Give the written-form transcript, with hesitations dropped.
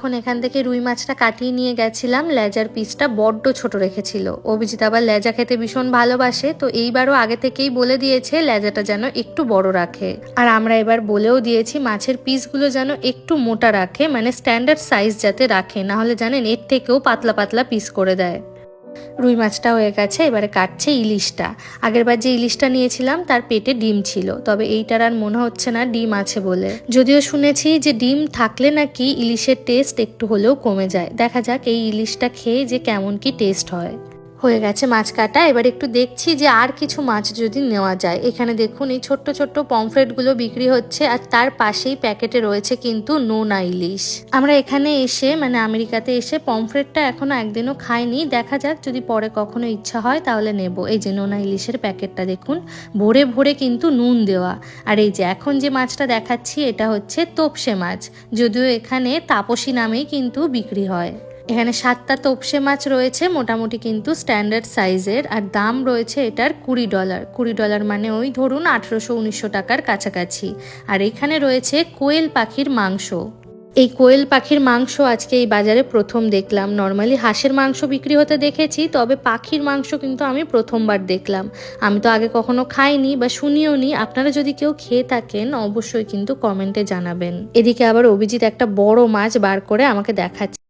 এখন এখান থেকে রুই মাছটা কাটিয়ে নিয়ে গেছিলাম, লেজার পিসটা বড্ড ছোট রেখেছিল। অভিজিৎ আবার লেজা খেতে ভীষণ ভালোবাসে, তো এইবারও আগে থেকেই বলে দিয়েছে লেজাটা যেন একটু বড় রাখে। আর আমরা এবার বলেও দিয়েছি মাছের পিসগুলো যেন একটু মোটা রাখে, মানে স্ট্যান্ডার্ড সাইজ যাতে রাখে, না হলে জানেন এর থেকেও পাতলা পাতলা পিস করে দেয়। রুই মাছটা হয়ে গেছে, এবারে কাটছে ইলিশটা। আগেরবার যে ইলিশটা নিয়েছিলাম তার পেটে ডিম ছিল, তবে এইটার আর মনে হচ্ছে না ডিম আছে বলে। যদিও শুনেছি যে ডিম থাকলে নাকি ইলিশের টেস্ট একটু হলেও কমে যায়। দেখা যাক এই ইলিশটা খেয়ে যে কেমন কি টেস্ট হয়। হয়ে গেছে মাছ কাটা, এবার একটু দেখছি যে আর কিছু মাছ যদি নেওয়া যায়। এখানে দেখুন এই ছোট্ট ছোট্ট পমফ্রেটগুলো বিক্রি হচ্ছে, আর তার পাশেই প্যাকেটে রয়েছে কিন্তু নোনা ইলিশ। আমরা এখানে এসে মানে আমেরিকাতে এসে পমফ্রেটটা এখনো একদিনও খাইনি, দেখা যাক যদি পরে কখনো ইচ্ছা হয় তাহলে নেব। এই যে নোনা ইলিশের প্যাকেটটা দেখুন, ভরে ভরে কিন্তু নুন দেওয়া। আর এই যে এখন যে মাছটা দেখাচ্ছি এটা হচ্ছে তোপসে মাছ, যদিও এখানে তাপসী নামেই কিন্তু বিক্রি হয়। এখানে 7টা তোপসে মাছ রয়েছে, মোটামুটি কিন্তু স্ট্যান্ডার্ড সাইজের, আর দাম রয়েছে এটার $20। $20 মানে ওই ধরুন 1800-1900 টাকার কাছাকাছি। আর এখানে রয়েছে কোয়েল পাখির মাংস। এই কোয়েল পাখির মাংস আজকে এই বাজারে প্রথম দেখলাম। নর্মালি হাঁসের মাংস বিক্রি হতে দেখেছি, তবে পাখির মাংস কিন্তু আমি প্রথমবার দেখলাম। আমি তো আগে কখনো খাইনি বা শুনিও নি। আপনারা যদি কেউ খেয়ে থাকেন অবশ্যই কিন্তু কমেন্টে জানাবেন। এদিকে আবার অভিজিৎ একটা বড় মাছ বার করে আমাকে দেখাচ্ছে।